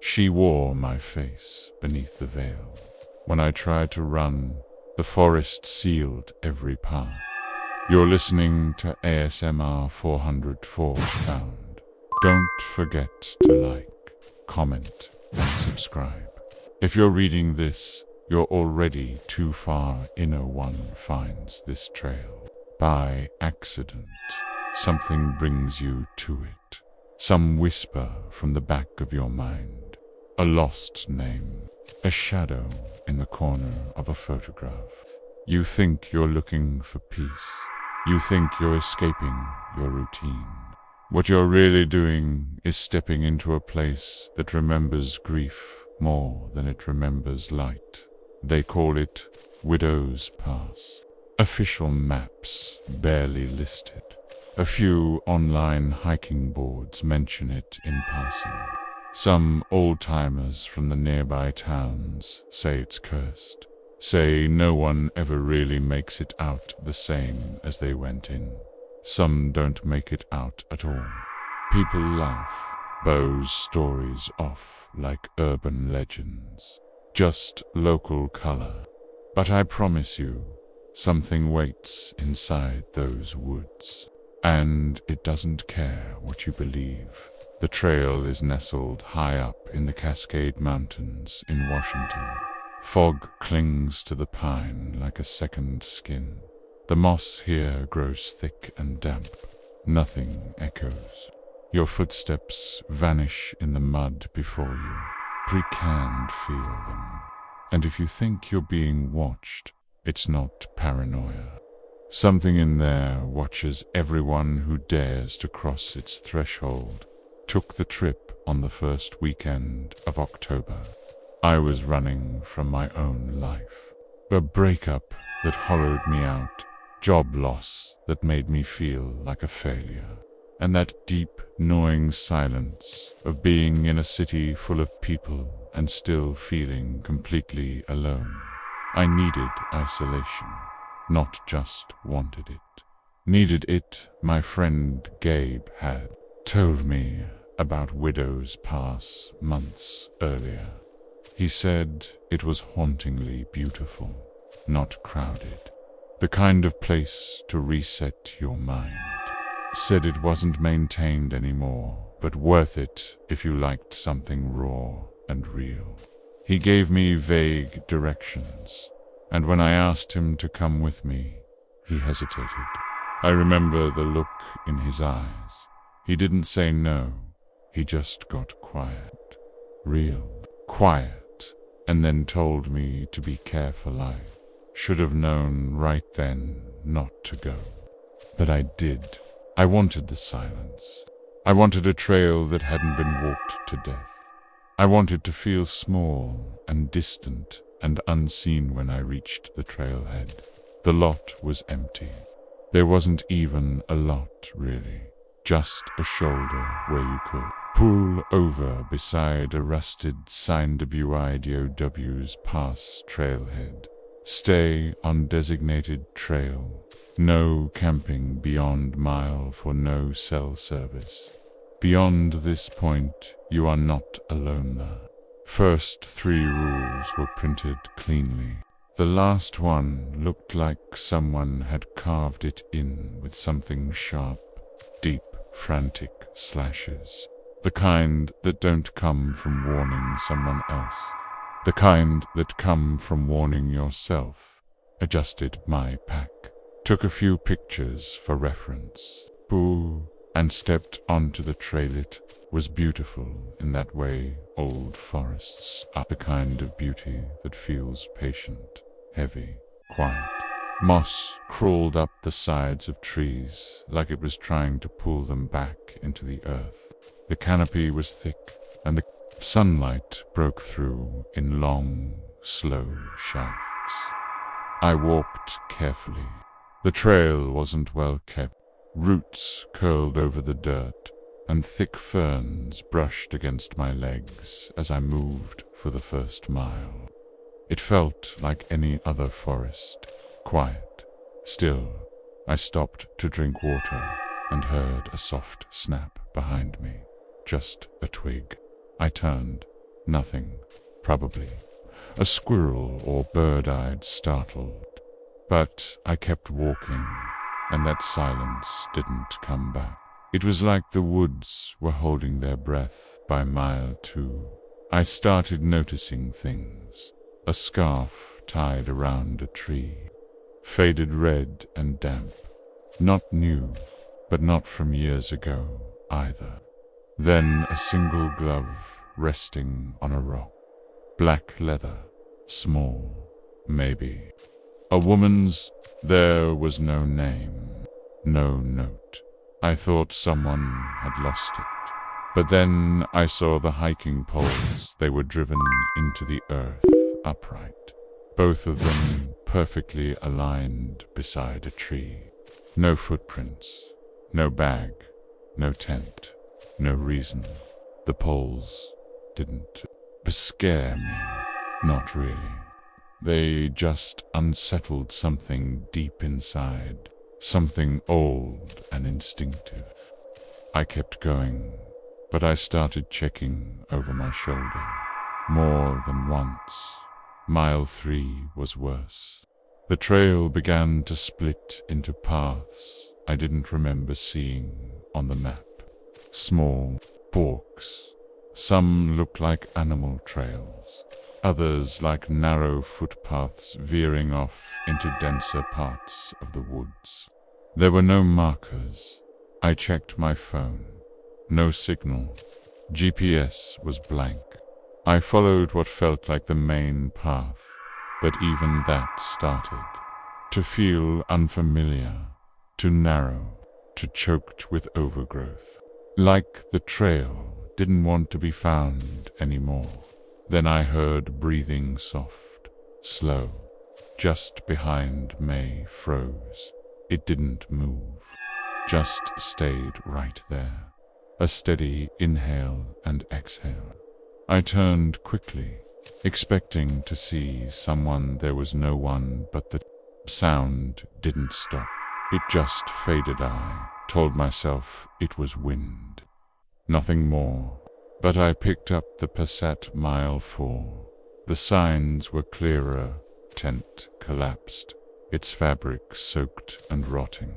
She wore my face beneath the veil. When I tried to run, the forest sealed every path. You're listening to ASMR 404Found. Don't forget to like, comment, and subscribe. If you're reading this, you're already too far in. No one finds this trail by accident. Something brings you to it. Some whisper from the back of your mind. A lost name. A shadow in the corner of a photograph. You think you're looking for peace. You think you're escaping your routine. What you're really doing is stepping into a place that remembers grief more than it remembers light. They call it Widow's Pass. Official maps barely list it. A few online hiking boards mention it in passing. Some old-timers from the nearby towns say it's cursed. Say no one ever really makes it out the same as they went in. Some don't make it out at all. People laugh, bows stories off like urban legends. Just local color. But I promise you, something waits inside those woods. And it doesn't care what you believe. The trail is nestled high up in the Cascade Mountains in Washington. Fog clings to the pine like a second skin. The moss here grows thick and damp. Nothing echoes. Your footsteps vanish in the mud before you. Pre-canned feel them. And if you think you're being watched, it's not paranoia. Something in there watches everyone who dares to cross its threshold. Took the trip on the first weekend of October. I was running from my own life. A breakup that hollowed me out. Job loss that made me feel like a failure. And that deep, gnawing silence of being in a city full of people and still feeling completely alone. I needed isolation, not just wanted it. Needed it, my friend Gabe had told me about Widow's Pass months earlier. He said it was hauntingly beautiful, not crowded. The kind of place to reset your mind. Said it wasn't maintained anymore, but worth it if you liked something raw and real. He gave me vague directions, and when I asked him to come with me, he hesitated. I remember the look in his eyes. He didn't say no, he just got quiet. Real quiet, and then told me to be careful. I should have known right then not to go. But I did. I wanted the silence. I wanted a trail that hadn't been walked to death. I wanted to feel small and distant and unseen when I reached the trailhead. The lot was empty. There wasn't even a lot, really. Just a shoulder where you could pull over beside a rusted sign WIDOW's Pass trailhead. Stay on designated trail. No camping beyond mile for no cell service. Beyond this point, you are not alone there. First 3 rules were printed cleanly. The last one looked like someone had carved it in with something sharp, deep, frantic slashes. The kind that don't come from warning someone else. The kind that come from warning yourself. Adjusted my pack. Took a few pictures for reference. Boo. And stepped onto the trail. It was beautiful in that way. Old forests are the kind of beauty that feels patient, heavy, quiet. Moss crawled up the sides of trees like it was trying to pull them back into the earth. The canopy was thick, and the sunlight broke through in long, slow shafts. I walked carefully. The trail wasn't well kept. Roots curled over the dirt, and thick ferns brushed against my legs as I moved for the first mile. It felt like any other forest, quiet, still. I stopped to drink water and heard a soft snap behind me. Just a twig. I turned. Nothing, probably. A squirrel or bird I'd startled. But I kept walking, and that silence didn't come back. It was like the woods were holding their breath by mile 2. I started noticing things. A scarf tied around a tree. Faded red and damp. Not new, but not from years ago either. Then a single glove resting on a rock. Black leather, small, maybe. A woman's. There was no name, no note. I thought someone had lost it. But then I saw the hiking poles. They were driven into the earth upright. Both of them perfectly aligned beside a tree. No footprints, no bag, no tent, no reason. The poles didn't scare me. Not really. They just unsettled something deep inside, something old and instinctive. I kept going, but I started checking over my shoulder. More than once. Mile 3 was worse. The trail began to split into paths I didn't remember seeing on the map. Small forks. Some looked like animal trails, others like narrow footpaths veering off into denser parts of the woods. There were no markers. I checked my phone. No signal. GPS was blank. I followed what felt like the main path, but even that started to feel unfamiliar, too narrow, too choked with overgrowth. Like the trail didn't want to be found anymore. Then I heard breathing soft, slow. Just behind May froze. It didn't move, just stayed right there. A steady inhale and exhale. I turned quickly, expecting to see someone. There was no one, but the sound didn't stop. It just faded. I told myself it was wind. Nothing more. But I picked up the Passat mile 4. The signs were clearer. Tent collapsed, its fabric soaked and rotting.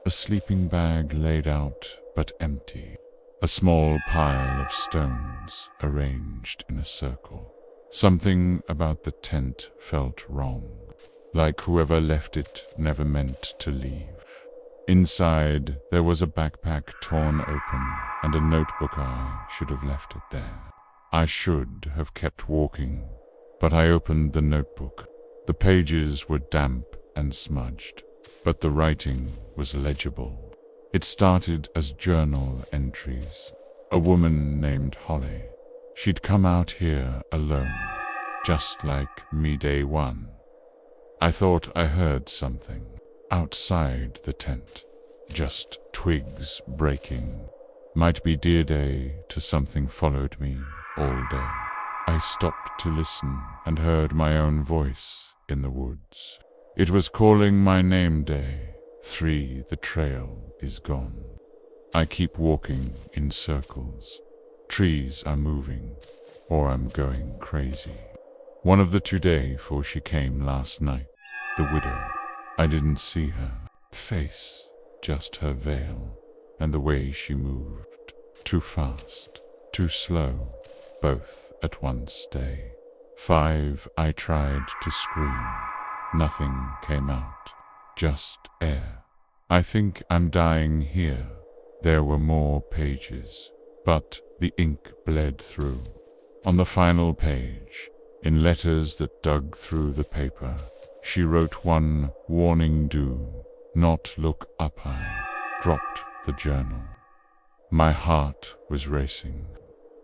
A sleeping bag laid out, but empty. A small pile of stones arranged in a circle. Something about the tent felt wrong, like whoever left it never meant to leave. Inside, there was a backpack torn open and a notebook. I should have left it there. I should have kept walking, but I opened the notebook. The pages were damp and smudged, but the writing was legible. It started as journal entries. A woman named Holly. She'd come out here alone, just like me day 1. I thought I heard something outside the tent. Just twigs breaking. Might be deer day to something followed me all day. I stopped to listen and heard my own voice in the woods. It was calling my name. Day 3, the trail is gone. I keep walking in circles. Trees are moving, or I'm going crazy. One of the 2 days, for she came last night. The widow. I didn't see her face, just her veil, and the way she moved. Too fast, too slow, both at once. Day 5, I tried to scream. Nothing came out, just air. I think I'm dying here. There were more pages, but the ink bled through. On the final page, in letters that dug through the paper, she wrote one warning: do not look up. I dropped the journal. My heart was racing.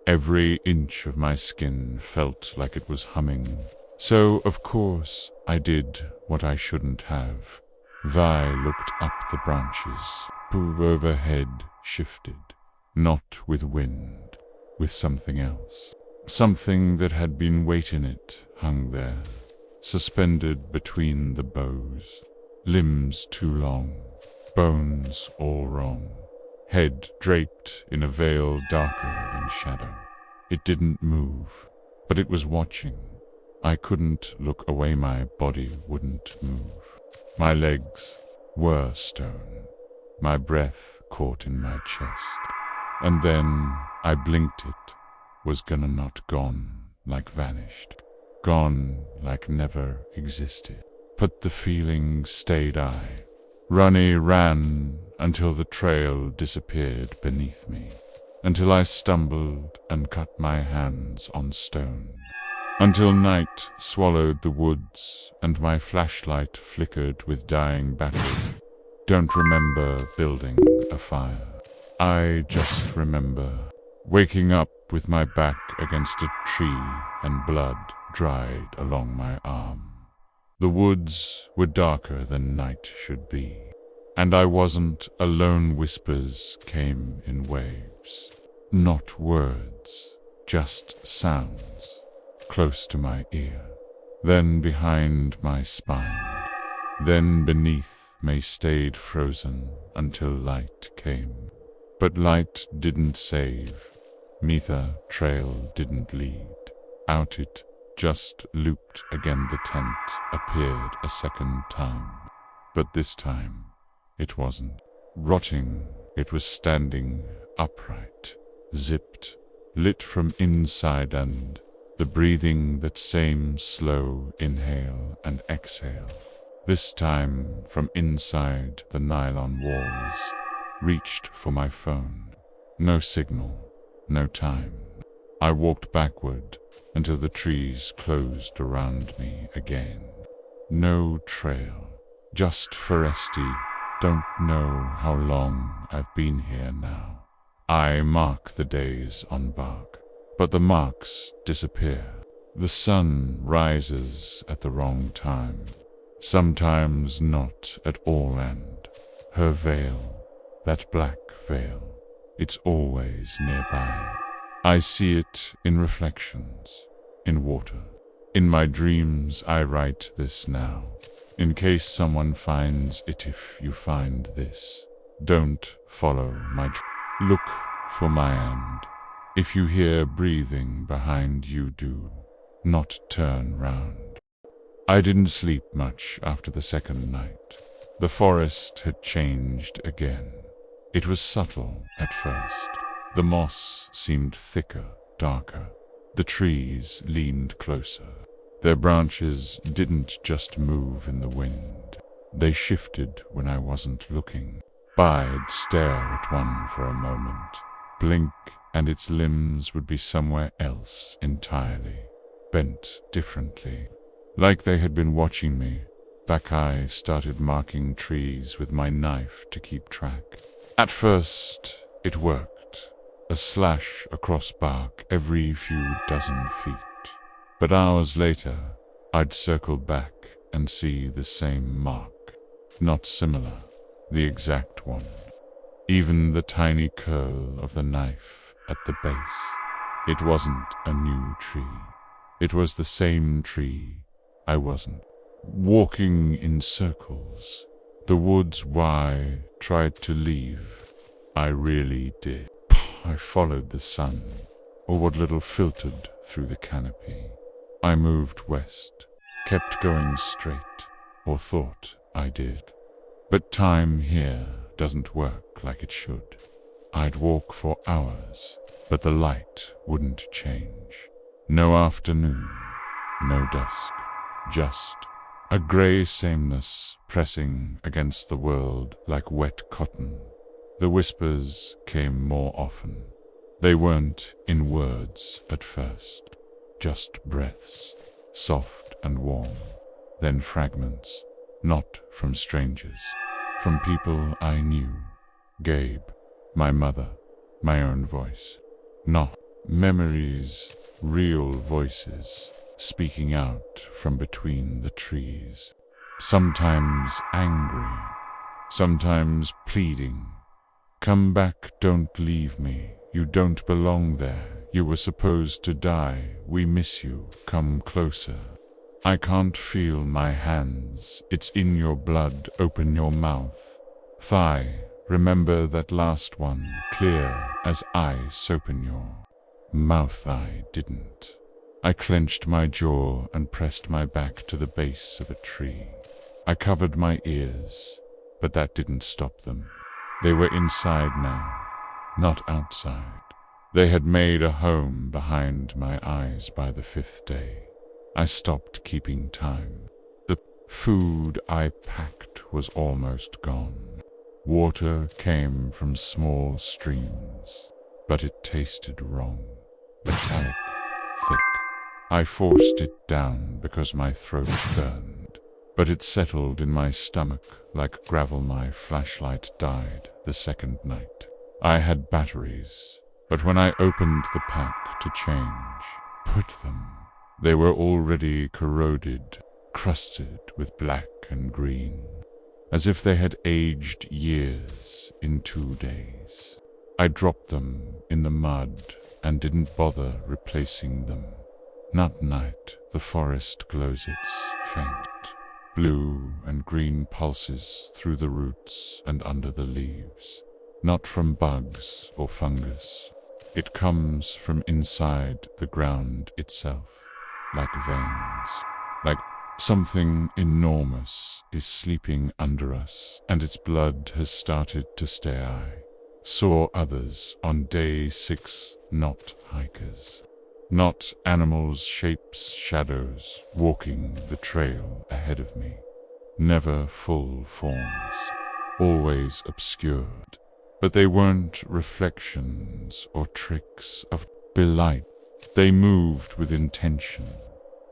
Every inch of my skin felt like it was humming. So, of course, I did what I shouldn't have. Vi looked up the branches. Pooh overhead shifted, not with wind, with something else. Something that had been weight in it hung there, suspended between the boughs. Limbs too long, bones all wrong. Head draped in a veil darker than shadow. It didn't move, but it was watching. I couldn't look away, my body wouldn't move. My legs were stone, my breath caught in my chest. And then I blinked, it was gone, not gone, like vanished. Gone like never existed. But the feeling stayed. I ran until the trail disappeared beneath me, until I stumbled and cut my hands on stone, until night swallowed the woods and my flashlight flickered with dying battery. Don't remember building a fire. I just remember waking up with my back against a tree and blood dried along my arm. The woods were darker than night should be, and I wasn't alone. Whispers came in waves, not words, just sounds, close to my ear, then behind my spine, then beneath me, stayed frozen until light came. But light didn't save me, the trail didn't lead out, it just looped again. The tent appeared a second time, but this time it wasn't rotting, it was standing upright, zipped, lit from inside, and the breathing, that same slow inhale and exhale, this time from inside the nylon walls, reached for my phone. No signal, no time. I walked backward until the trees closed around me again. No trail, just foresty. Don't know how long I've been here now. I mark the days on bark, but the marks disappear. The sun rises at the wrong time, sometimes not at all, and her veil, that black veil, it's always nearby. I see it in reflections, in water. In my dreams I write this now, in case someone finds it. If you find this, don't follow my look for my hand. If you hear breathing behind you, do not turn round. I didn't sleep much after the second night. The forest had changed again. It was subtle at first. The moss seemed thicker, darker. The trees leaned closer. Their branches didn't just move in the wind. They shifted when I wasn't looking. I'd stare at one for a moment, blink, and its limbs would be somewhere else entirely, bent differently, like they had been watching me. Back I started marking trees with my knife to keep track. At first, it worked. A slash across bark every few dozen feet. But hours later, I'd circle back and see the same mark. Not similar, the exact one. Even the tiny curl of the knife at the base. It wasn't a new tree. It was the same tree. I wasn't walking in circles. The woods I tried to leave. I really did. I followed the sun, or what little filtered through the canopy. I moved west, kept going straight, or thought I did. But time here doesn't work like it should. I'd walk for hours, but the light wouldn't change. No afternoon, no dusk, just a gray sameness pressing against the world like wet cotton. The whispers came more often. They weren't in words at first, just breaths, soft and warm, then fragments, not from strangers, from people I knew. Gabe, my mother, my own voice. Not memories, real voices, speaking out from between the trees. Sometimes angry, sometimes pleading. Come back, don't leave me. You don't belong there. You were supposed to die. We miss you. Come closer. I can't feel my hands. It's in your blood. Open your mouth. Thigh. Remember that last one. Clear as ice. Open your mouth. I didn't. I clenched my jaw and pressed my back to the base of a tree. I covered my ears, but that didn't stop them. They were inside now, not outside. They had made a home behind my eyes by the 5th day. I stopped keeping time. The food I packed was almost gone. Water came from small streams, but it tasted wrong. Metallic, thick. I forced it down because my throat burned, but it settled in my stomach like gravel. My flashlight died the second night. I had batteries, but when I opened the pack to put them, they were already corroded, crusted with black and green, as if they had aged years in 2 days. I dropped them in the mud and didn't bother replacing them. Not night, the forest glows its faint, blue and green pulses through the roots and under the leaves. Not from bugs or fungus. It comes from inside the ground itself, like veins, like something enormous is sleeping under us, and its blood has started to stay. I saw others on day 6, not hikers. Not animals, shapes, shadows, walking the trail ahead of me. Never full forms, always obscured. But they weren't reflections or tricks of delight. They moved with intention,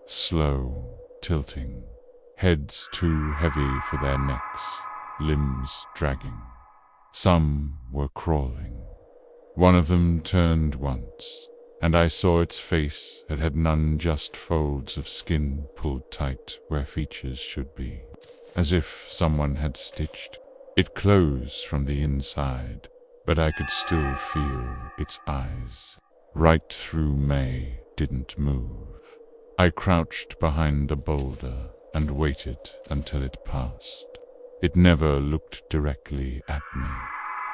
slow, tilting, heads too heavy for their necks, limbs dragging. Some were crawling. One of them turned once, and I saw its face had none, just folds of skin pulled tight where features should be, as if someone had stitched it closed from the inside, but I could still feel its eyes. Right through May didn't move. I crouched behind a boulder and waited until it passed. It never looked directly at me,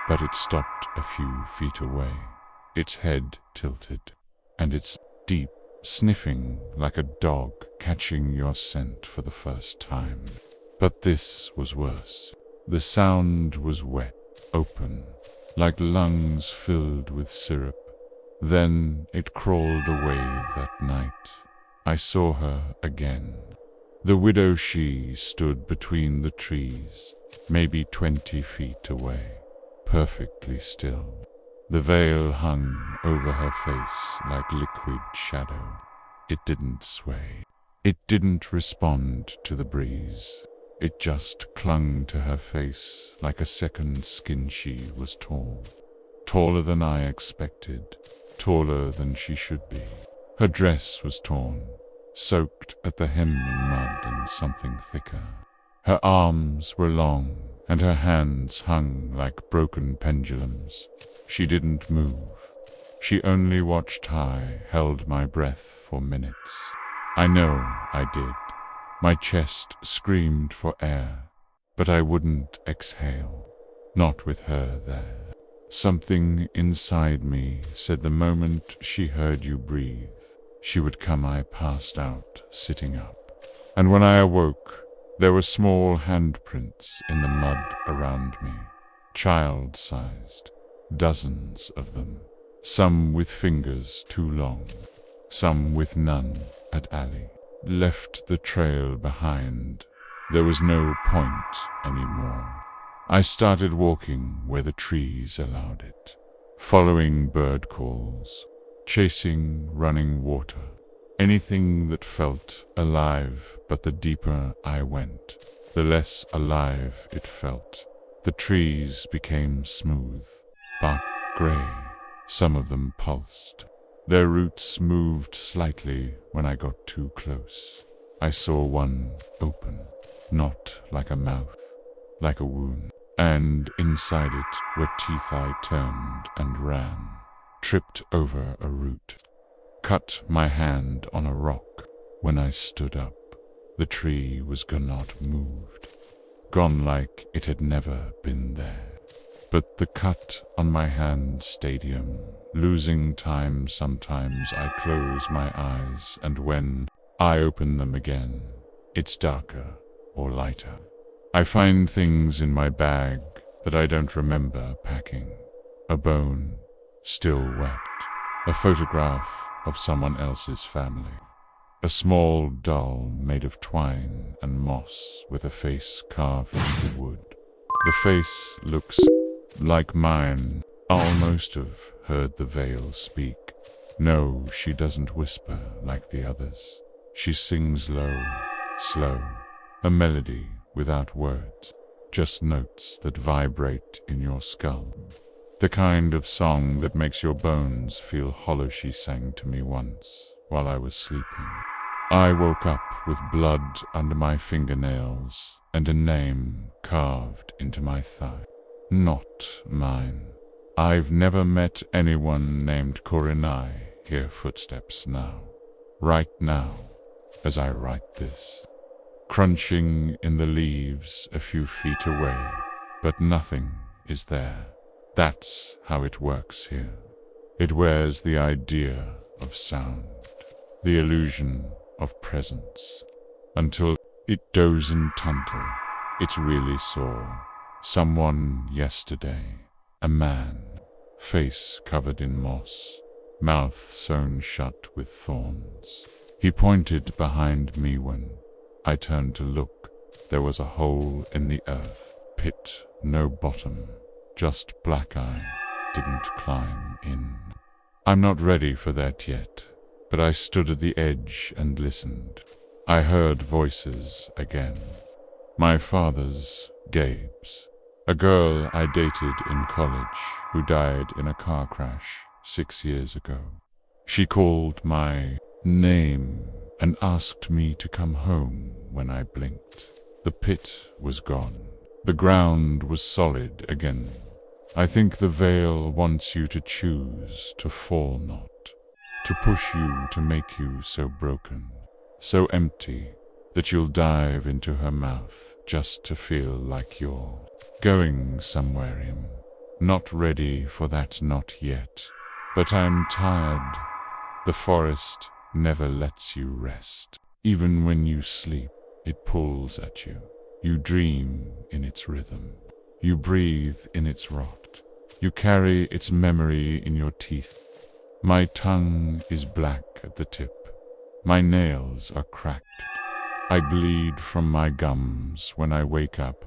but it stopped a few feet away. Its head tilted, and its deep sniffing like a dog catching your scent for the first time. But this was worse. The sound was wet, open, like lungs filled with syrup. Then it crawled away that night. I saw her again. The widow she stood between the trees, maybe 20 feet away, perfectly still. The veil hung over her face like liquid shadow. It didn't sway. It didn't respond to the breeze. It just clung to her face like a second skin. She was tall. Taller than I expected. Taller than she should be. Her dress was torn, soaked at the hem in mud and something thicker. Her arms were long, and her hands hung like broken pendulums. She didn't move. She only watched. I held my breath for minutes. I know I did. My chest screamed for air, but I wouldn't exhale. Not with her there. Something inside me said the moment she heard you breathe, she would come. I passed out, sitting up. And when I awoke, there were small handprints in the mud around me, child-sized, dozens of them, some with fingers too long, some with none. At alley, left the trail behind. There was no point anymore. I started walking where the trees allowed it, following bird calls, chasing running water, anything that felt alive. But the deeper I went, the less alive it felt. The trees became smooth, bark gray. Some of them pulsed. Their roots moved slightly when I got too close. I saw one open, not like a mouth, like a wound. And inside it were teeth. I turned and ran, tripped over a root, cut my hand on a rock. When I stood up, the tree was not moved, gone like it had never been there. but the cut on my hand stadium, losing time. Sometimes I close my eyes, and when I open them again, it's darker or lighter. I find things in my bag that I don't remember packing. A bone, still wet. A photograph of someone else's family. A small doll made of twine and moss with a face carved into wood. The face looks like mine. I almost have heard the veil speak. No, she doesn't whisper like the others. She sings low, slow, a melody without words, just notes that vibrate in your skull. The kind of song that makes your bones feel hollow. She sang to me once while I was sleeping. I woke up with blood under my fingernails and a name carved into my thigh. Not mine. I've never met anyone named Corinai. Hear footsteps now. Right now, as I write this. Crunching in the leaves a few feet away, but nothing is there. That's how it works here. It wears the idea of sound, the illusion of presence, until it doesn't until it really saw someone yesterday, a man, face covered in moss, mouth sewn shut with thorns. He pointed behind me. When I turned to look, there was a hole in the earth, pit, no bottom, just black. I didn't climb in. I'm not ready for that yet, but I stood at the edge and listened. I heard voices again. My father's, Gabe's, a girl I dated in college who died in a car crash 6 years ago. She called my name and asked me to come home. When I blinked, the pit was gone. The ground was solid again. I think the veil wants you to choose to fall not, to push you, to make you so broken, so empty, that you'll dive into her mouth just to feel like you're going somewhere in. Not ready for that, not yet, but I'm tired. The forest never lets you rest. Even when you sleep, it pulls at you. You dream in its rhythm. You breathe in its rot. You carry its memory in your teeth. My tongue is black at the tip. My nails are cracked. I bleed from my gums. When I wake up,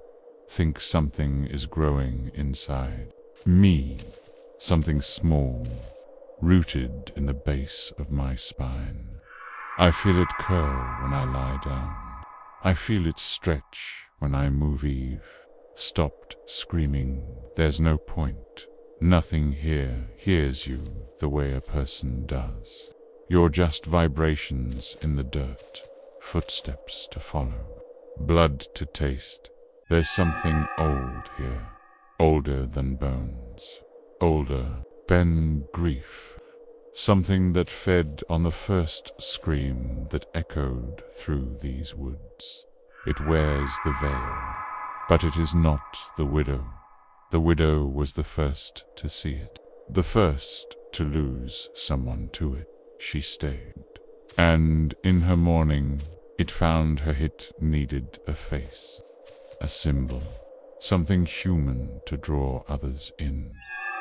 think something is growing inside me. Something small, rooted in the base of my spine. I feel it curl when I lie down. I feel it stretch when I move. Eve stopped screaming. There's no point. Nothing here hears you the way a person does. You're just vibrations in the dirt, footsteps to follow, blood to taste. There's something old here, older than bones, older than grief. Something that fed on the first scream that echoed through these woods. It wears the veil, but it is not the widow. The widow was the first to see it, the first to lose someone to it. She stayed, and in her mourning, it found her. It needed a face, a symbol, something human to draw others in.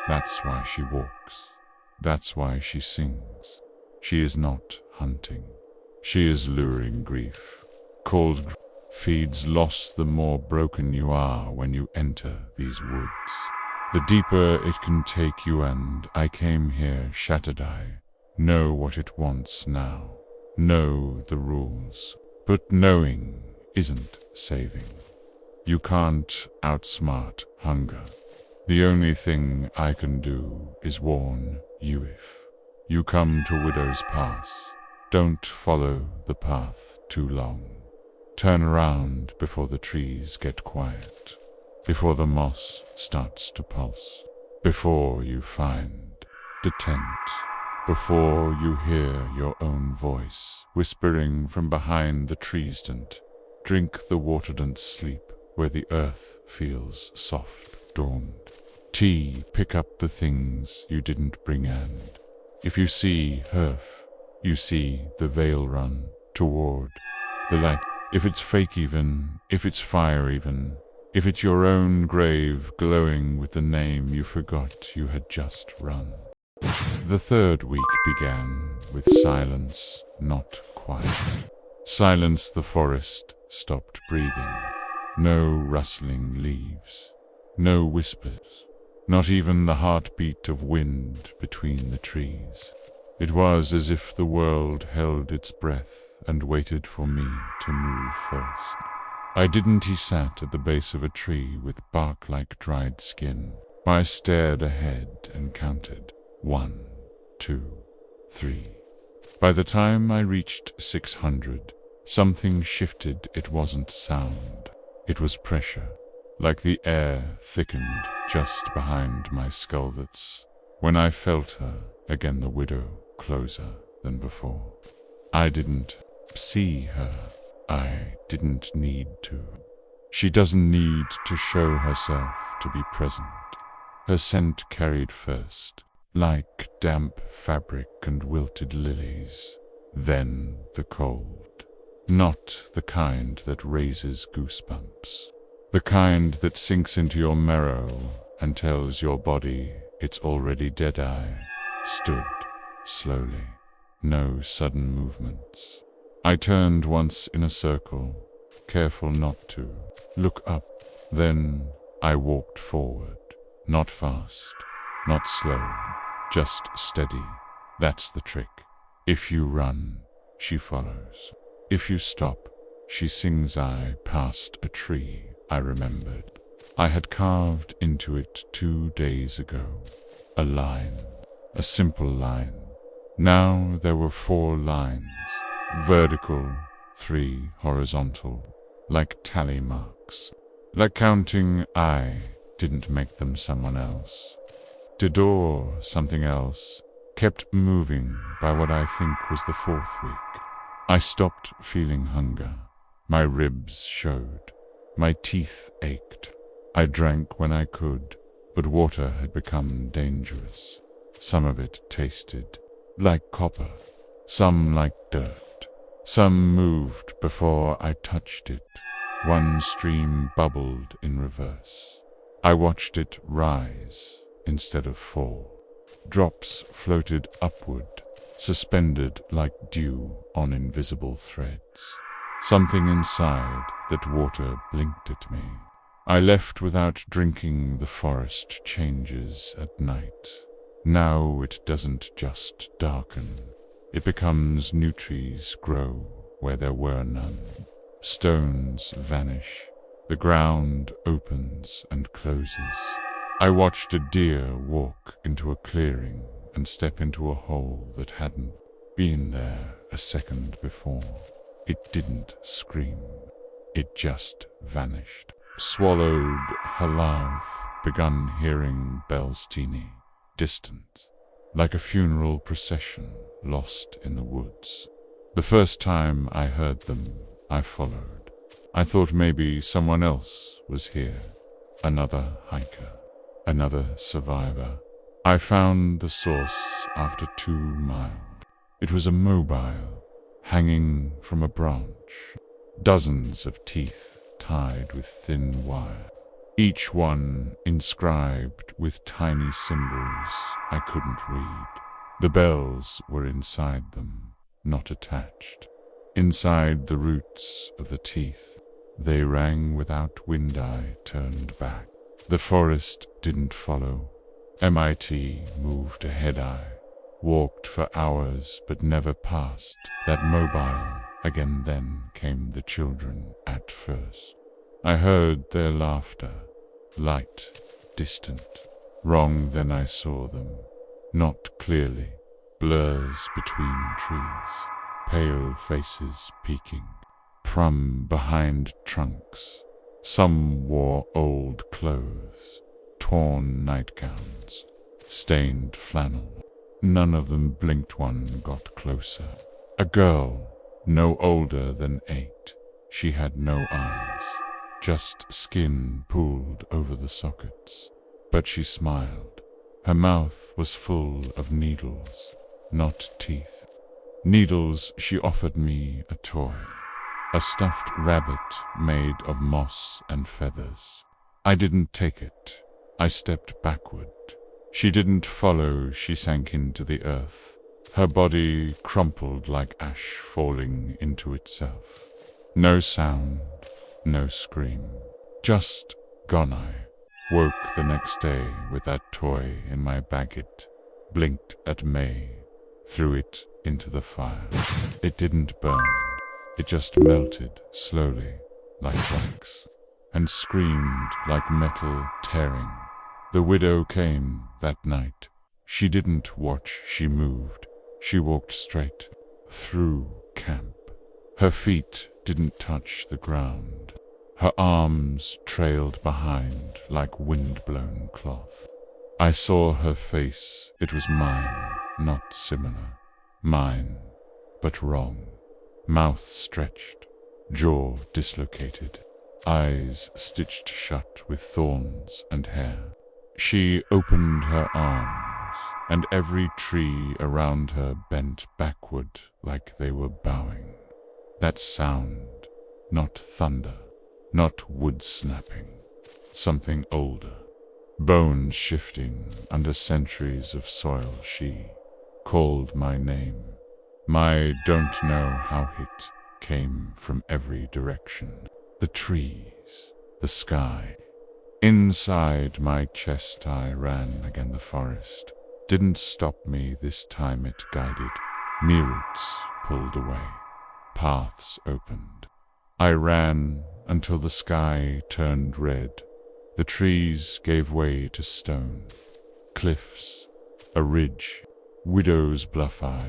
That's why she walks. That's why she sings. She is not hunting. She is luring grief. Cold feeds loss. The more broken you are when you enter these woods, the deeper it can take you. And I came here shattered. I know what it wants now. Know the rules. But knowing isn't saving. You can't outsmart hunger. The only thing I can do is warn you. If you come to Widow's Pass, don't follow the path too long. Turn around before the trees get quiet, before the moss starts to pulse, before you find the tent, before you hear your own voice whispering from behind the trees. Don't drink the water. Don't sleep where the earth feels soft dawned. T, pick up the things you didn't bring, and if you see Herf, you see the veil run toward the light. If it's fake even, if it's fire even, if it's your own grave glowing with the name you forgot you had just run. The third week began with silence, not quiet. Silence. The forest stopped breathing. No rustling leaves, no whispers, not even the heartbeat of wind between the trees. It was as if the world held its breath and waited for me to move first. I didn't. He sat at the base of a tree with bark like dried skin. I stared ahead and counted 1, 2, 3. By the time I reached 600, something shifted. It wasn't sound. It was pressure, like the air thickened just behind my skull. That's when I felt her again, the widow, closer than before. I didn't see her. I didn't need to. She doesn't need to show herself to be present. Her scent carried first, like damp fabric and wilted lilies. Then the cold. Not the kind that raises goosebumps. The kind that sinks into your marrow and tells your body it's already dead. I stood slowly, no sudden movements. I turned once in a circle, careful not to look up. Then I walked forward, not fast, not slow, just steady. That's the trick. If you run, she follows. If you stop, she sings. I passed a tree I remembered. I had carved into it 2 days ago. A line, a simple line. Now there were 4 lines. Vertical, 3 horizontal, like tally marks, like counting. I didn't make them, someone else did, or something else kept moving. By what I think was the 4th week, I stopped feeling hunger. My ribs showed, my teeth ached. I drank when I could, but water had become dangerous. Some of it tasted like copper, some like dirt. Some moved before I touched it. One stream bubbled in reverse. I watched it rise instead of fall. Drops floated upward, suspended like dew on invisible threads. Something inside that water blinked at me. I left without drinking. The forest changes at night. Now it doesn't just darken. It becomes. New trees grow where there were none. Stones vanish. The ground opens and closes. I watched a deer walk into a clearing and step into a hole that hadn't been there a second before. It didn't scream. It just vanished. Swallowed her love. Begun hearing bells, teeny, distant, like a funeral procession lost in the woods. The first time I heard them, I followed. I thought maybe someone else was here. Another hiker, another survivor. I found the source after 2 miles. It was a mobile, hanging from a branch. Dozens of teeth tied with thin wire. Each one inscribed with tiny symbols I couldn't read. The bells were inside them, not attached. Inside the roots of the teeth. They rang without wind. I turned back. The forest didn't follow. MIT moved ahead. I walked for hours but never passed that mobile again. Then came the children at first. I heard their laughter, light, distant. Wrong. Then I saw them, not clearly, blurs between trees, pale faces peeking from behind trunks. Some wore old clothes, torn nightgowns, stained flannel. None of them blinked. One got closer. A girl, no older than 8. She had no eyes, just skin pulled over the sockets. but she smiled. Her mouth was full of needles, not teeth. Needles. She offered me a toy, a stuffed rabbit made of moss and feathers. I didn't take it. I stepped backward. She didn't follow. She sank into the earth. Her body crumpled like ash falling into itself. No sound, no scream. Just gone. I woke the next day with that toy in my baguette, blinked at May, threw it into the fire. It didn't burn. It just melted slowly, like wax, and screamed like metal tearing. The widow came that night. She didn't watch. She moved. She walked straight through camp. Her feet didn't touch the ground. Her arms trailed behind like wind-blown cloth. I saw her face. It was mine, not similar. Mine, but wrong. Mouth stretched, jaw dislocated, eyes stitched shut with thorns and hair. She opened her arms, and every tree around her bent backward like they were bowing. That sound, not thunder, not wood snapping, something older. Bones shifting under centuries of soil. She called my name. My don't know how hit came from every direction. The trees, the sky. Inside my chest I ran again. The forest didn't stop me this time. It guided. Roots pulled away. Paths opened. I ran until the sky turned red. The trees gave way to stone. Cliffs, a ridge. Widow's Bluff. I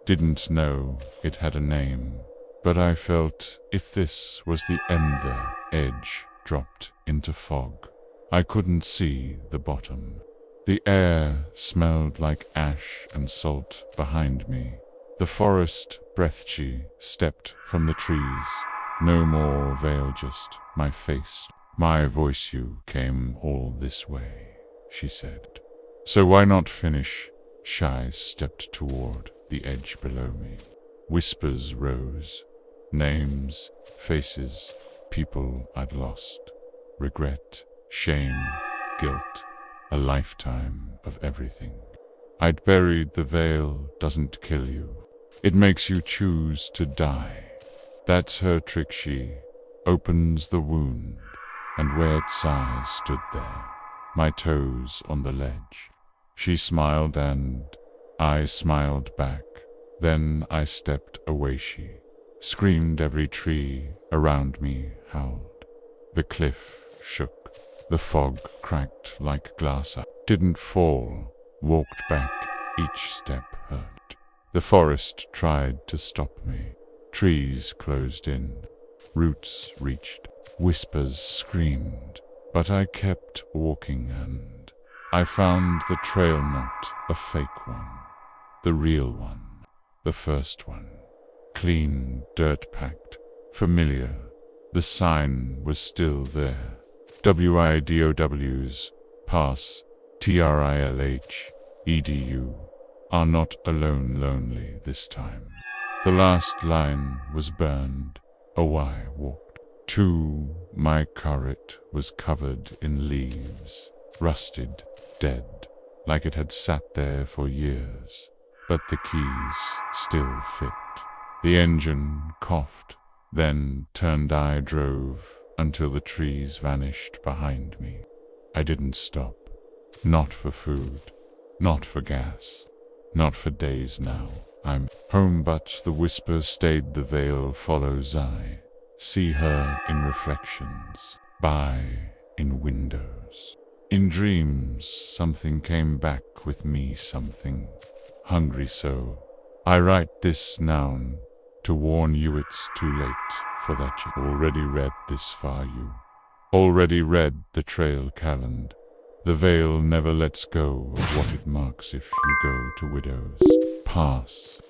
didn't know it had a name, but I felt if this was the end, the edge dropped into fog. I couldn't see the bottom. The air smelled like ash and salt behind me. The forest breathed. She stepped from the trees. No more veil, just my face. My voice. You came all this way, she said. So why not finish? Shy stepped toward the edge below me. Whispers rose. Names, faces, people I'd lost. Regret, shame, guilt. A lifetime of everything. I'd buried. The veil doesn't kill you. It makes you choose to die. That's her trick. She opens the wound, and where its size stood there, my toes on the ledge. She smiled and I smiled back. Then I stepped away. She screamed. Every tree around me howled. The cliff shook. The fog cracked like glass. I didn't fall. Walked back. Each step hurt. The forest tried to stop me. Trees closed in. Roots reached. Whispers screamed. But I kept walking and I found the trail, not a fake one. The real one. The first one. Clean, dirt-packed, familiar. The sign was still there. WIDOWs, pass, TRILH, are not alone lonely this time. The last line was burned. Oh, I walked to my car. It was covered in leaves, rusted, dead, like it had sat there for years. But the keys still fit. The engine coughed, then turned. I drove until the trees vanished behind me. I didn't stop. Not for food, not for gas, not for days now. I'm home, but the whisper stayed. The veil follows. I see her in reflections, by in windows. In dreams, something came back with me, something hungry. So I write this noun to warn you it's too late for that. You already read this far. You already read the trail calendar. The veil never lets go of what it marks. If you go to Widow's Pass,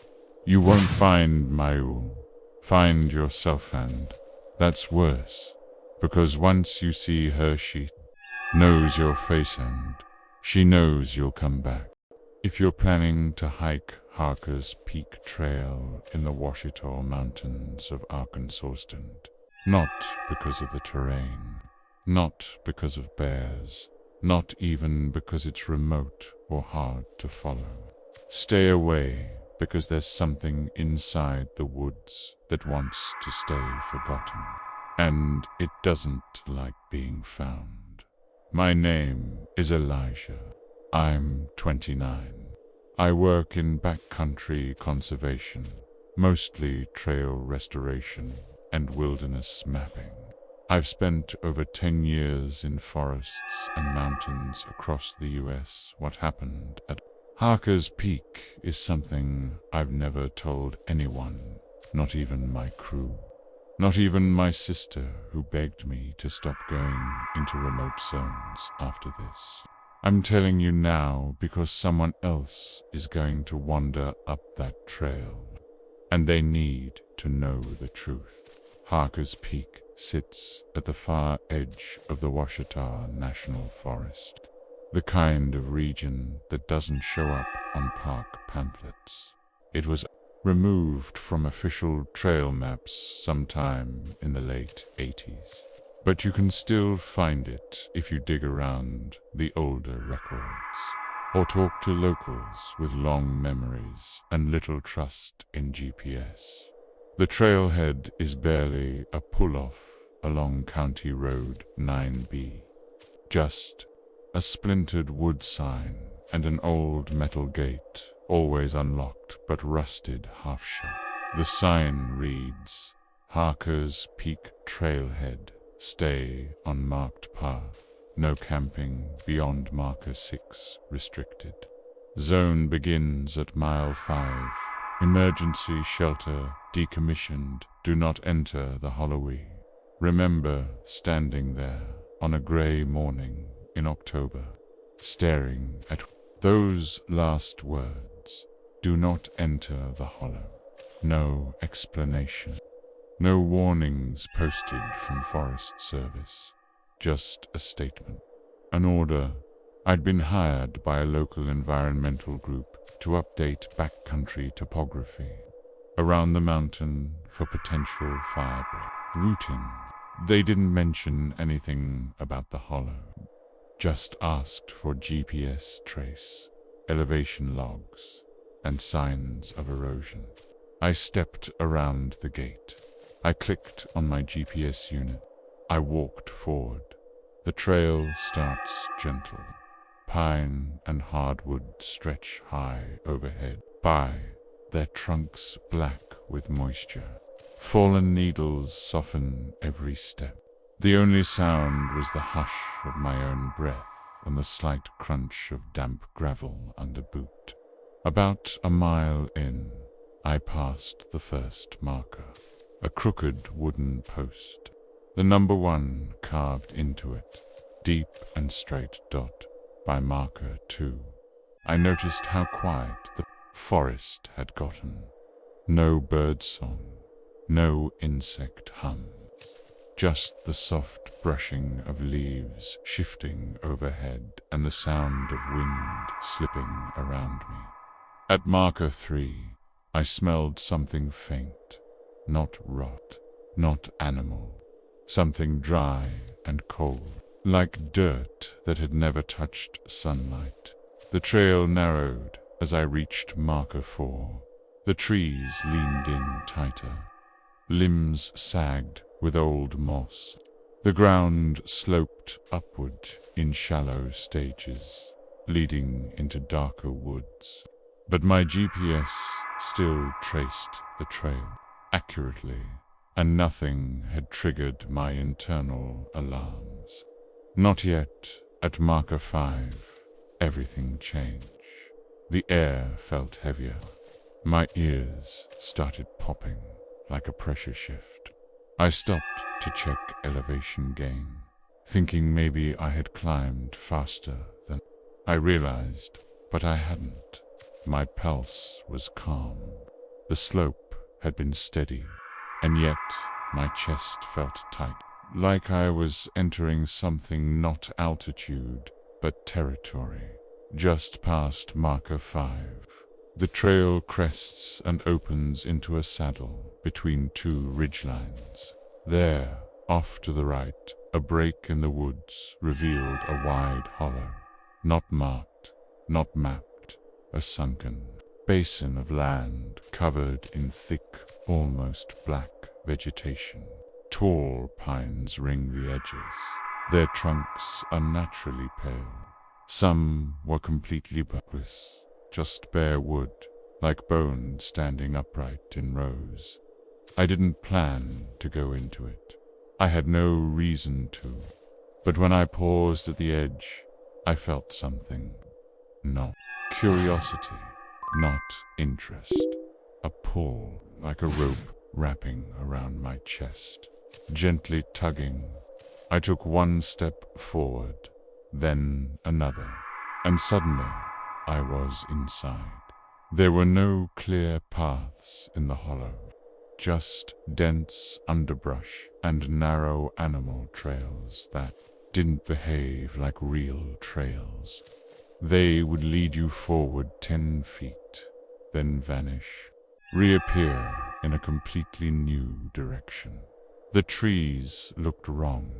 you won't find Mayul. Find yourself, and that's worse, because once you see her, she knows your face and she knows you'll come back. If you're planning to hike Harker's Peak Trail in the Ouachita Mountains of Arkansas, not because of the terrain, not because of bears, not even because it's remote or hard to follow. Stay away because there's something inside the woods that wants to stay forgotten. And it doesn't like being found. My name is Elijah. I'm 29. I work in backcountry conservation, mostly trail restoration and wilderness mapping. I've spent over 10 years in forests and mountains across the US. What happened at Harker's Peak is something I've never told anyone, not even my crew. Not even my sister, who begged me to stop going into remote zones after this. I'm telling you now because someone else is going to wander up that trail, and they need to know the truth. Harker's Peak sits at the far edge of the Ouachita National Forest, the kind of region that doesn't show up on park pamphlets. It was removed from official trail maps sometime in the late 80s. But you can still find it if you dig around the older records, or talk to locals with long memories and little trust in GPS. The trailhead is barely a pull-off along County Road 9B. Just a splintered wood sign and an old metal gate, always unlocked but rusted half shut. The sign reads, Harker's Peak Trailhead. Stay on marked path. No camping beyond marker 6 restricted. Zone begins at mile 5. Emergency shelter decommissioned. Do not enter the Holloway. Remember standing there on a gray morning in October, staring at those last words. Do not enter the hollow. No explanation. No warnings posted from Forest Service. Just a statement. An order. I'd been hired by a local environmental group to update backcountry topography around the mountain for potential firebreak. Routing. They didn't mention anything about the hollow. Just asked for GPS trace, elevation logs, and signs of erosion. I stepped around the gate. I clicked on my GPS unit. I walked forward. The trail starts gentle. Pine and hardwood stretch high overhead. By their trunks black with moisture. Fallen needles soften every step. The only sound was the hush of my own breath and the slight crunch of damp gravel under boot. About a mile in, I passed the first marker. A crooked wooden post. The number 1 carved into it. Deep and straight dot by marker 2. I noticed how quiet the forest had gotten. No birdsong. No insect hum. Just the soft brushing of leaves shifting overhead and the sound of wind slipping around me. At marker 3, I smelled something faint. Not rot, not animal. Something dry and cold, like dirt that had never touched sunlight. The trail narrowed as I reached marker 4. The trees leaned in tighter. Limbs sagged with old moss. The ground sloped upward in shallow stages, leading into darker woods. But my GPS still traced the trail accurately, and nothing had triggered my internal alarms. Not yet. At marker 5, everything changed. The air felt heavier. My ears started popping like a pressure shift. I stopped to check elevation gain, thinking maybe I had climbed faster than I realized, but I hadn't. My pulse was calm. The slope had been steady, and yet my chest felt tight. like I was entering something not altitude, but territory. Just past marker 5, the trail crests and opens into a saddle between two ridgelines. There, off to the right, a break in the woods revealed a wide hollow. Not marked, not mapped, a sunken basin of land covered in thick, almost black vegetation. Tall pines ring the edges, their trunks unnaturally pale. Some were completely barkless, just bare wood, like bones standing upright in rows. I didn't plan to go into it. I had no reason to. But when I paused at the edge, I felt something. Not curiosity, not interest. A pull, like a rope wrapping around my chest. Gently tugging, I took one step forward, then another, and suddenly I was inside. There were no clear paths in the hollow, just dense underbrush and narrow animal trails that didn't behave like real trails. They would lead you forward 10 feet, then vanish, reappear in a completely new direction. The trees looked wrong.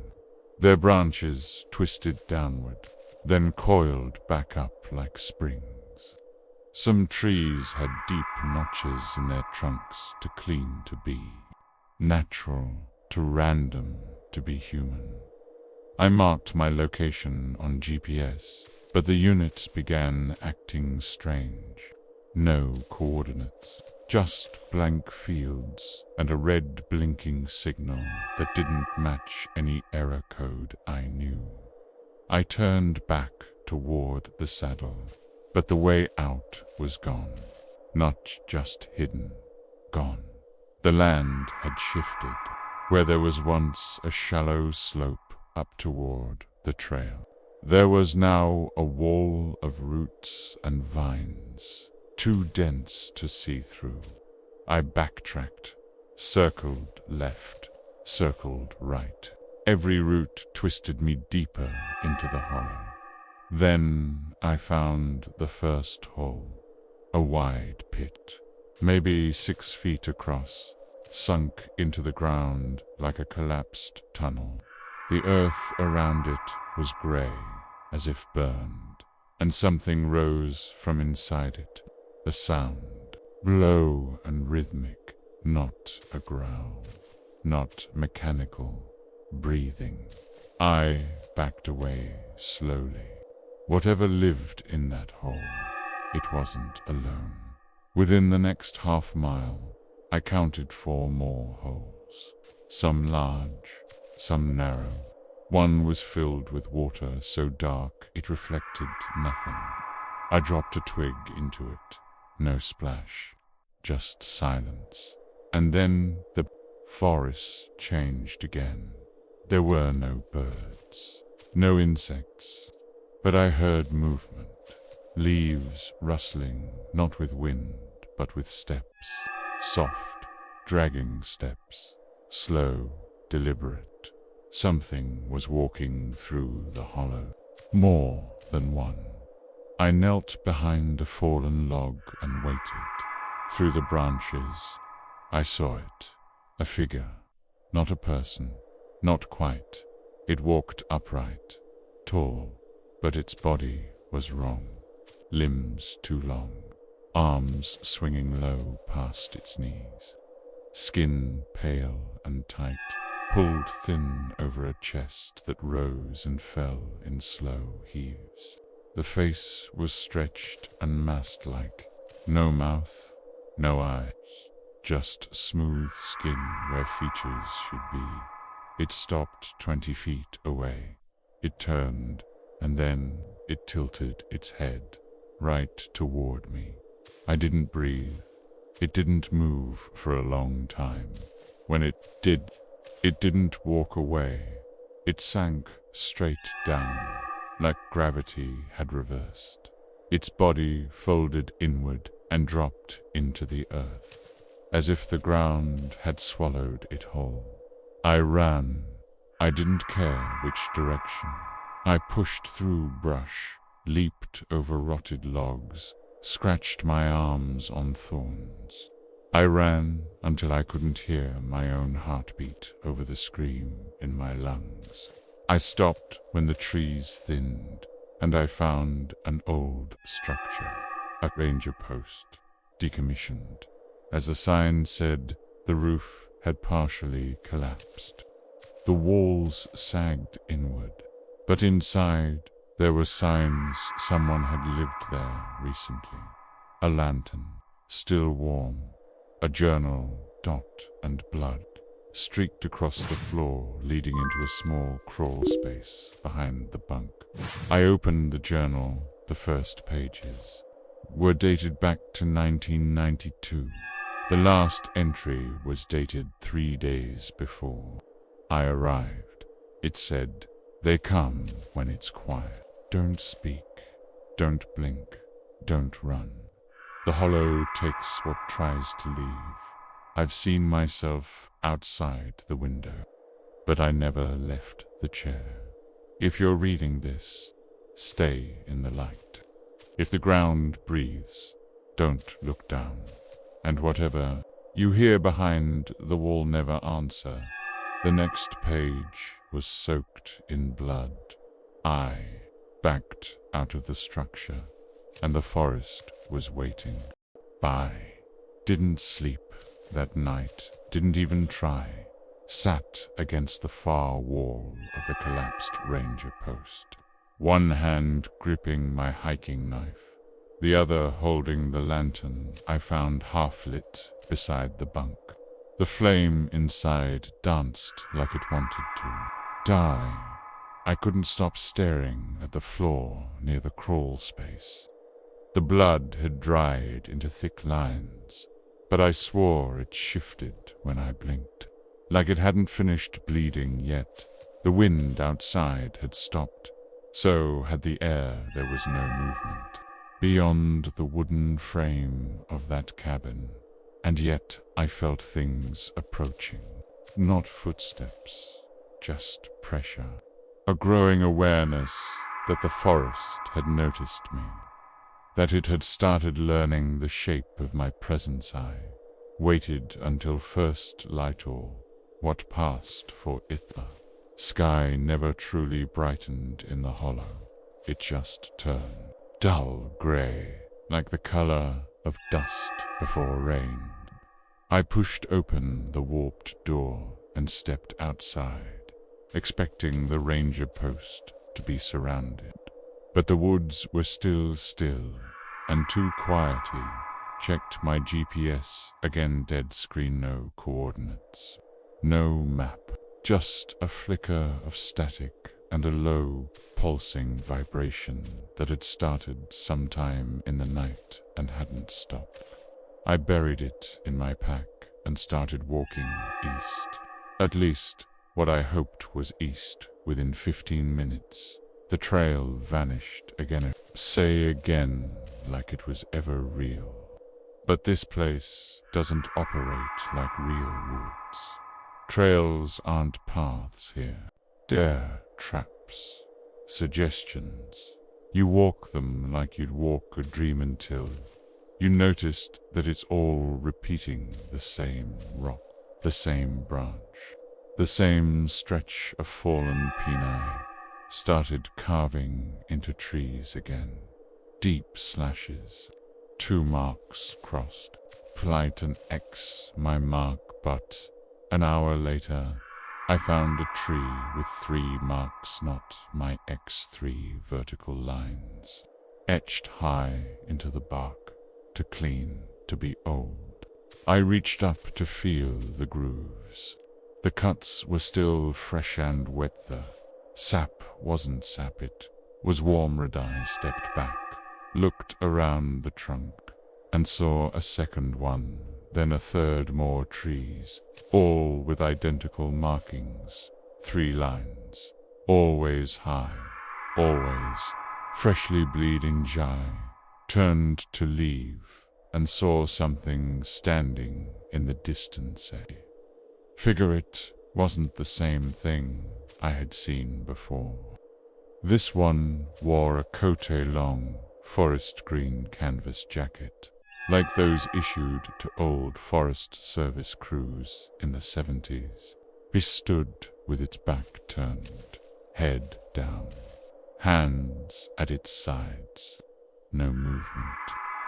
Their branches twisted downward, then coiled back up like springs. Some trees had deep notches in their trunks, too clean to be natural, too random to be human. I marked my location on GPS, but the unit began acting strange. No coordinates, just blank fields and a red blinking signal that didn't match any error code I knew. I turned back toward the saddle, but the way out was gone. Not just hidden, gone. The land had shifted. Where there was once a shallow slope up toward the trail, there was now a wall of roots and vines, too dense to see through. I backtracked, circled left, circled right. Every route twisted me deeper into the hollow. Then I found the first hole, a wide pit, maybe 6 feet across, sunk into the ground like a collapsed tunnel. The earth around it was gray, as if burned, and something rose from inside it, a sound, low and rhythmic, not a growl, not mechanical, breathing. I backed away slowly. Whatever lived in that hole, it wasn't alone. Within the next half mile, I counted 4 more holes, some large, some narrow. One was filled with water so dark it reflected nothing. I dropped a twig into it. No splash, just silence. And then the forest changed again. There were no birds, no insects, but I heard movement. Leaves rustling, not with wind, but with steps. Soft, dragging steps. Slow, deliberate. Something was walking through the hollow. More than one. I knelt behind a fallen log and waited. Through the branches, I saw it. A figure. Not a person. Not quite. It walked upright. Tall. But its body was wrong. Limbs too long. Arms swinging low past its knees. Skin pale and tight, pulled thin over a chest that rose and fell in slow heaves. The face was stretched and mask-like. No mouth, no eyes, just smooth skin where features should be. It stopped 20 feet away. It turned, and then it tilted its head right toward me. I didn't breathe. It didn't move for a long time. When it did, it didn't walk away. It sank straight down, like gravity had reversed. Its body folded inward and dropped into the earth, as if the ground had swallowed it whole. I ran, I didn't care which direction. I pushed through brush, leaped over rotted logs, scratched my arms on thorns. I ran until I couldn't hear my own heartbeat over the scream in my lungs. I stopped when the trees thinned, and I found an old structure, a ranger post, decommissioned. As the sign said, the roof had partially collapsed. The walls sagged inward, but inside there were signs someone had lived there recently. A lantern, still warm, a journal, dot and blood, streaked across the floor, leading into a small crawl space behind the bunk. I opened the journal. The first pages were dated back to 1992. The last entry was dated 3 days before I arrived. It said, "They come when it's quiet. Don't speak. Don't blink. Don't run. The hollow takes what tries to leave. I've seen myself outside the window, but I never left the chair. If you're reading this, stay in the light. If the ground breathes, don't look down. And whatever you hear behind the wall, never answer." The next page was soaked in blood. I backed out of the structure, and the forest was waiting. I didn't sleep that night, didn't even try. Sat against the far wall of the collapsed ranger post, one hand gripping my hiking knife, the other holding the lantern I found half-lit beside the bunk. The flame inside danced like it wanted to die. I couldn't stop staring at the floor near the crawl space. The blood had dried into thick lines, but I swore it shifted when I blinked, like it hadn't finished bleeding yet. The wind outside had stopped, so had the air. There was no movement beyond the wooden frame of that cabin. And yet I felt things approaching. Not footsteps, just pressure. A growing awareness that the forest had noticed me, that it had started learning the shape of my presence. I waited until first light, or what passed for ether. Sky never truly brightened in the hollow. It just turned dull gray, like the color of dust before rain. I pushed open the warped door and stepped outside, expecting the ranger post to be surrounded. But the woods were still, and too quiety. Checked my GPS, again dead screen, no coordinates. No map, just a flicker of static and a low, pulsing vibration that had started sometime in the night and hadn't stopped. I buried it in my pack and started walking east. At least, what I hoped was east. Within 15 minutes, the trail vanished again. Say again, like it was ever real. But this place doesn't operate like real woods. Trails aren't paths here. They're traps, suggestions. You walk them like you'd walk a dream until you noticed that it's all repeating the same rock, the same branch, the same stretch of fallen pini started carving into trees again. Deep slashes, 2 marks crossed, plight an X my mark, but an hour later I found a tree with 3 marks, not my X3 vertical lines, etched high into the bark. To clean, to be old. I reached up to feel the grooves. The cuts were still fresh and wet. The sap wasn't sap, it was warm. I stepped back, looked around the trunk, and saw a second one, then a third. More trees, all with identical markings. 3 lines, always high, always freshly bleeding. Jai turned to leave and saw something standing in the distance. A figure. It wasn't the same thing I had seen before. This one wore a cote-long, forest green canvas jacket, like those issued to old Forest Service crews in the 70s. He stood with its back turned, head down, hands at its sides. No movement.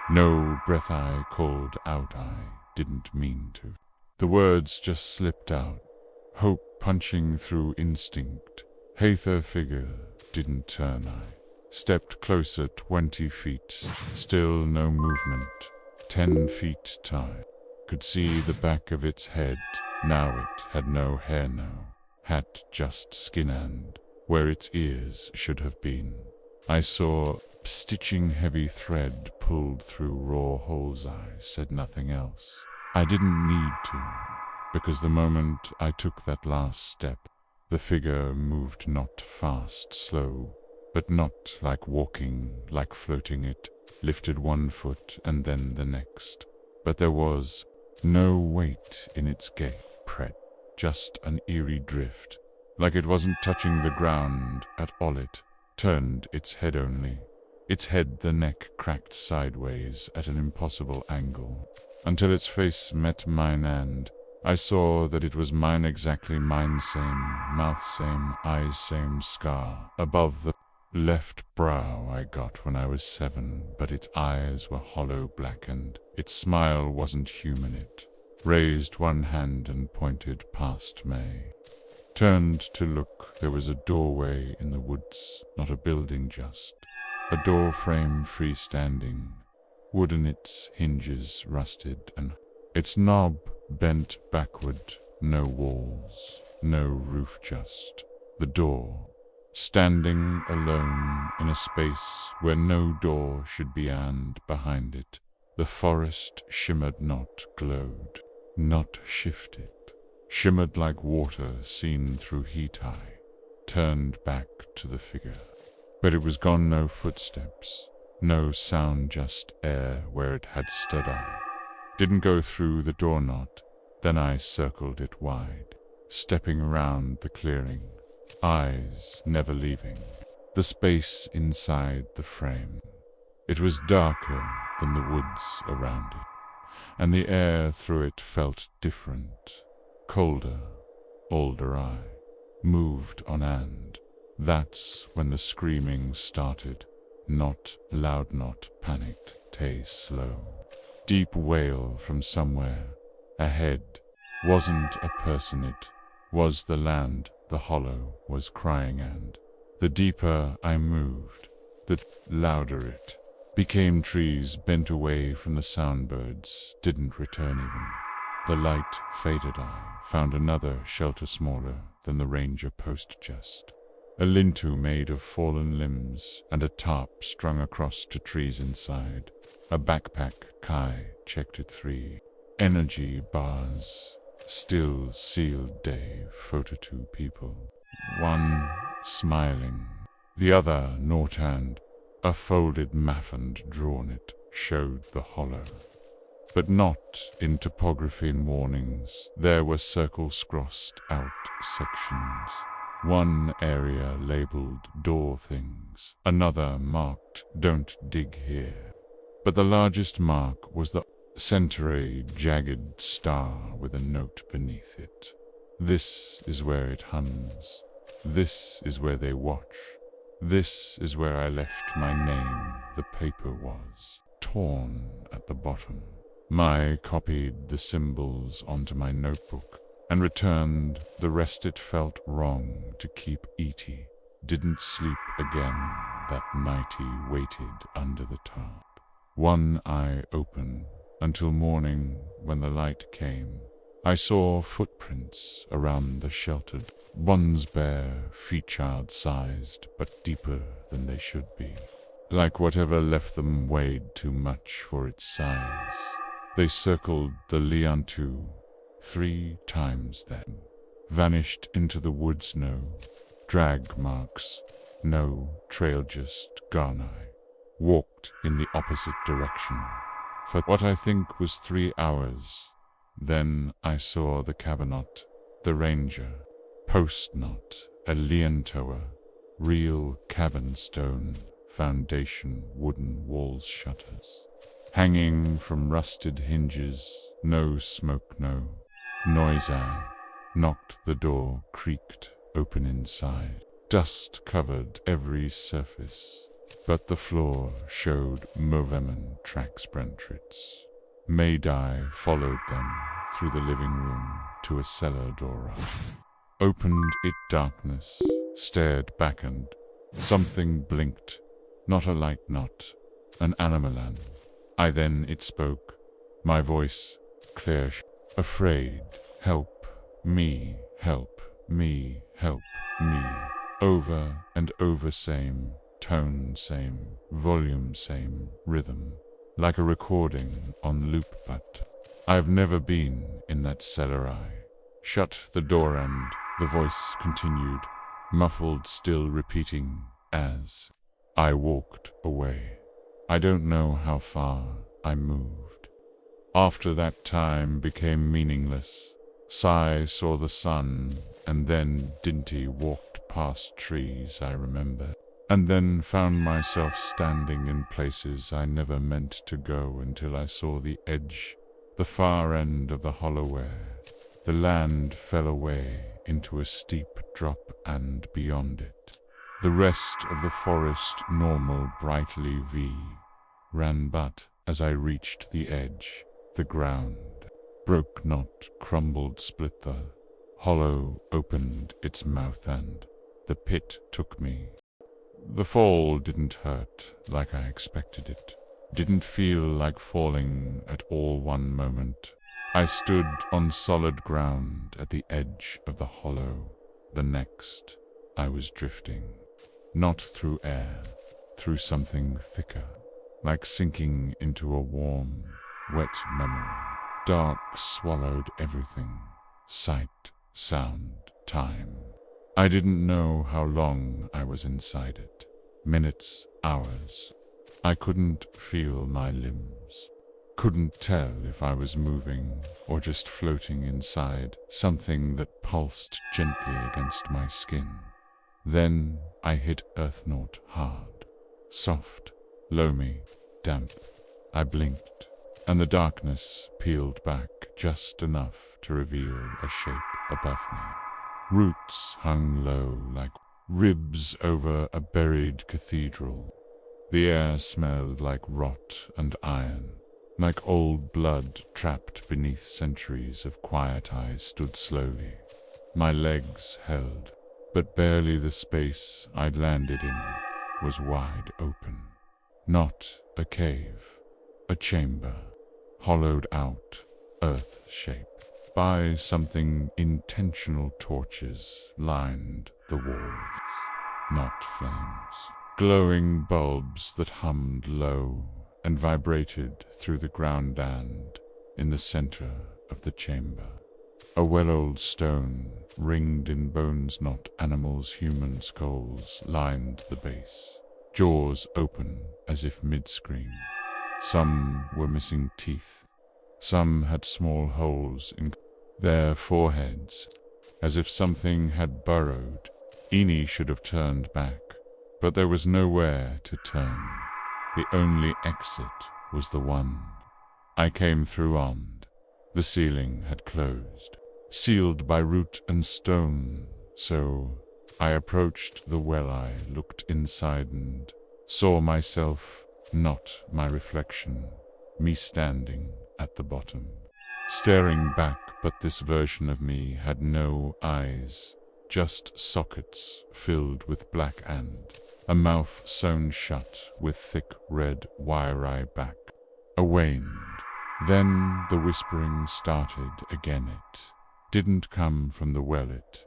No breath I called out I didn't mean to. The words just slipped out, hope punching through instinct. Hather figure didn't turn I. Stepped closer 20 feet, still no movement. 10 feet time. Could see the back of its head. Now it had no hair now. Hat just skin and where its ears should have been. I saw stitching heavy thread pulled through raw holes. I said nothing else. I didn't need to, because the moment I took that last step, the figure moved not fast, slow, but not like walking, like floating. It lifted one foot and then the next, but there was no weight in its gait, just an eerie drift, like it wasn't touching the ground at all. It turned its head only. Its head, the neck cracked sideways at an impossible angle, until its face met mine, and I saw that it was mine exactly, mine, same mouth, same eyes, same scar above the left brow I got when I was 7, but its eyes were hollow blackened. Its smile wasn't human. It raised one hand and pointed past me. Turned to look. There was a doorway in the woods, not a building, just a door frame freestanding, wooden, its hinges rusted, and its knob bent backward. No walls, no roof, just the door, standing alone in a space where no door should be, and behind it, the forest shimmered, not glowed, not shifted, shimmered like water seen through heat. I turned back to the figure, but it was gone. No footsteps, no sound, just air where it had stood. I didn't go through the door, not. Then I circled it wide, stepping around the clearing, eyes never leaving the space inside the frame. It was darker than the woods around it, and the air through it felt different, colder, older. I moved on, and that's when the screaming started. Not loud, not panicked, slow. Deep wail from somewhere ahead. Wasn't a person, it was the land. The hollow was crying, and the deeper I moved, the louder it became. Trees bent away from the soundbirds, didn't return even. The light faded. I found another shelter smaller than the ranger post, just a lintu made of fallen limbs and a tarp strung across to trees inside. A backpack. Kai checked it. 3 energy bars. Still sealed day. Photo 2 people. One smiling, the other naught, and a folded map and drawn. It showed the hollow, but not in topography and warnings. There were circles crossed out sections. One area labeled door things, another marked don't dig here. But the largest mark was the center, a jagged star with a note beneath it. This is where it hums. This is where they watch. This is where I left my name. The paper was torn at the bottom. I copied the symbols onto my notebook and returned the rest. It felt wrong to keep. E.T. didn't sleep again that night. He waited under the tarp, one eye open, until morning when the light came. I saw footprints around the sheltered one's bare feet, child-sized but deeper than they should be, like whatever left them weighed too much for its size. They circled the Leontu 3 times, then vanished into the woods. No drag marks, no trail, just gone. I walked in the opposite direction for what I think was 3 hours. Then I saw the cabinet, the ranger. Post knot, a lientoa, real cabin stone, foundation, wooden walls, shutters. Hanging from rusted hinges, no smoke, no noise. I knocked, the door creaked open inside. Dust covered every surface, but the floor showed movement tracks. Brentritz. May-Dye followed them through the living room to a cellar door. I opened it. Darkness, stared back, and something blinked. Not a light, not an animal. Then it spoke, my voice clear, afraid. Help me, help me, help me. Over and over, same tone, same volume, same rhythm, like a recording on loop. But I've never been in that cellar. I shut the door and the voice continued, muffled, still repeating as I walked away. I don't know how far I moved. After that, time became meaningless. Sai saw the sun, and then Dinty walked past trees I remember, and then found myself standing in places I never meant to go until I saw the edge, the far end of the hollow where the land fell away into a steep drop, and beyond it, the rest of the forest, normal, brightly ran. But as I reached the edge, the ground broke, not crumbled, split. The hollow opened its mouth, and the pit took me. The fall didn't hurt like I expected it. Didn't feel like falling at all. One moment, I stood on solid ground at the edge of the hollow. The next, I was drifting. Not through air, through something thicker, like sinking into a warm, wet memory. Dark swallowed everything. Sight, sound, time. I didn't know how long I was inside it. Minutes, hours. I couldn't feel my limbs. Couldn't tell if I was moving or just floating inside something that pulsed gently against my skin. Then I hit earth, not hard. Soft, loamy, damp. I blinked, and the darkness peeled back just enough to reveal a shape above me. Roots hung low like ribs over a buried cathedral. The air smelled like rot and iron, like old blood trapped beneath centuries of quiet. I stood slowly. My legs held, but barely. The space I'd landed in was wide open. Not a cave, a chamber, hollowed out, earth-shaped. By something intentional, torches lined the walls, not flames. Glowing bulbs that hummed low and vibrated through the ground, and in the center of the chamber, a well-old stone, ringed in bones, not animals, human skulls, lined the base. Jaws open as if mid-scream. Some were missing teeth. Some had small holes in their foreheads, as if something had burrowed. Eni should have turned back, but there was nowhere to turn. The only exit was the one I came through on. The ceiling had closed, sealed by root and stone, so I approached the well. I looked inside and saw myself, not my reflection, me standing at the bottom, staring back. But this version of me had no eyes, just sockets filled with black and a mouth sewn shut with thick red wire. I back waned. Then the whispering started again. It didn't come from the well, it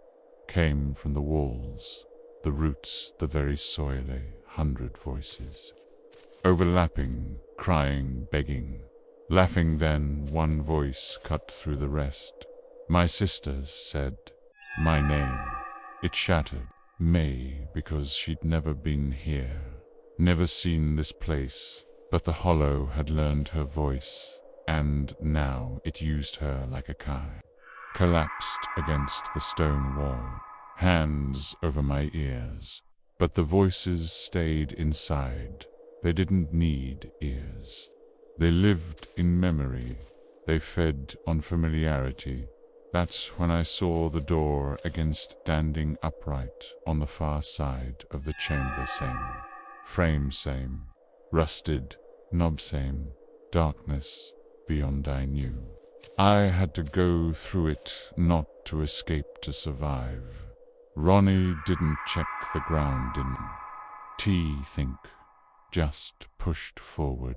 came from the walls, the roots, the very soil. 100 voices, overlapping, crying, begging, laughing. Then one voice cut through the rest. My sisters said my name. It shattered May, because she'd never been here, never seen this place, but the hollow had learned her voice, and now it used her like a kite. collapsed against the stone wall, hands over my ears. But the voices stayed inside. They didn't need ears. They lived in memory. They fed on familiarity. That's when I saw the door again standing upright on the far side of the chamber. Same. Frame same. Rusted. Knob same. Darkness beyond I knew. I had to go through it, not to escape, to survive. Ronnie didn't check the ground in think, just pushed forward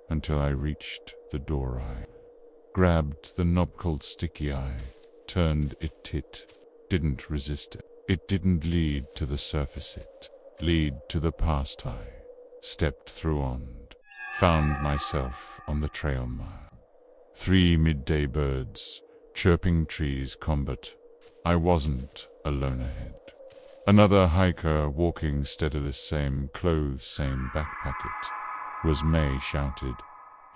until I reached the door. I grabbed the knob cold sticky eye, turned it, didn't resist it. It didn't lead to the surface, it lead to the past. I stepped through and found myself on the trail mile. 3 midday birds, chirping trees combat. I wasn't alone ahead. Another hiker walking steadily, same clothes, same backpacket. Was May shouted.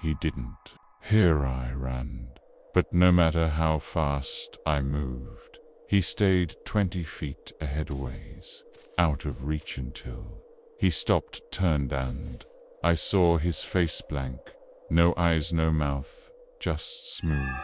He didn't. Here I ran. But no matter how fast I moved, he stayed 20 feet ahead, ways out of reach, until he stopped, turned, and I saw his face blank. No eyes, no mouth, just smooth,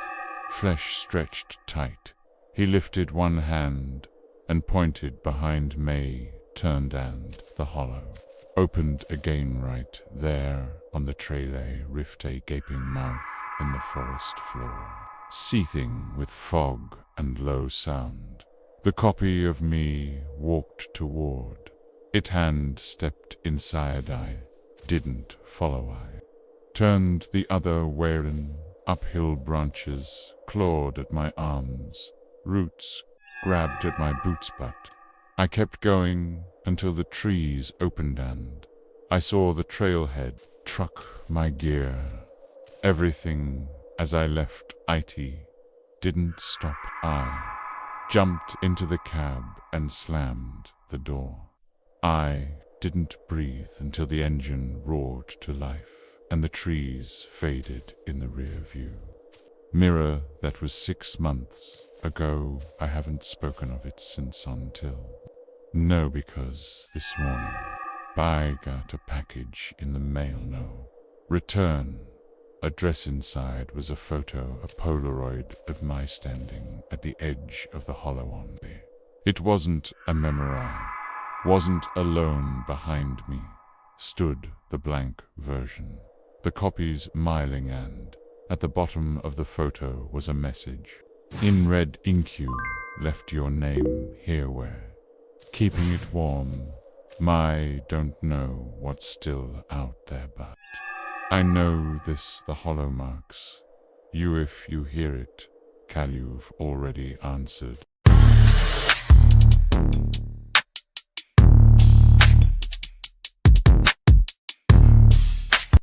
flesh stretched tight. He lifted one hand and pointed behind May, turned, and the hollow opened again right there on the trailhead rift, a gaping mouth in the forest floor, seething with fog and low sound. The copy of me walked toward it, hand stepped inside. I didn't follow. I turned the other way, and uphill branches clawed at my arms, roots grabbed at my boots, but I kept going until the trees opened and I saw the trailhead truck, my gear, everything. As I left, it didn't stop. I jumped into the cab and slammed the door. I didn't breathe until the engine roared to life and the trees faded in the rear view mirror. That was 6 months ago. I haven't spoken of it since, until no, because this morning I got a package in the mail. No return address. Inside was a photo, a Polaroid of my standing at the edge of the hollow on me. It wasn't a memory. Wasn't alone. Behind me stood the blank version, the copies miling, and at the bottom of the photo was a message in red ink. You left your name here, where keeping it warm. My don't know what's still out there, but I know this, the hollow marks you. If you hear it, Cal, you've already answered.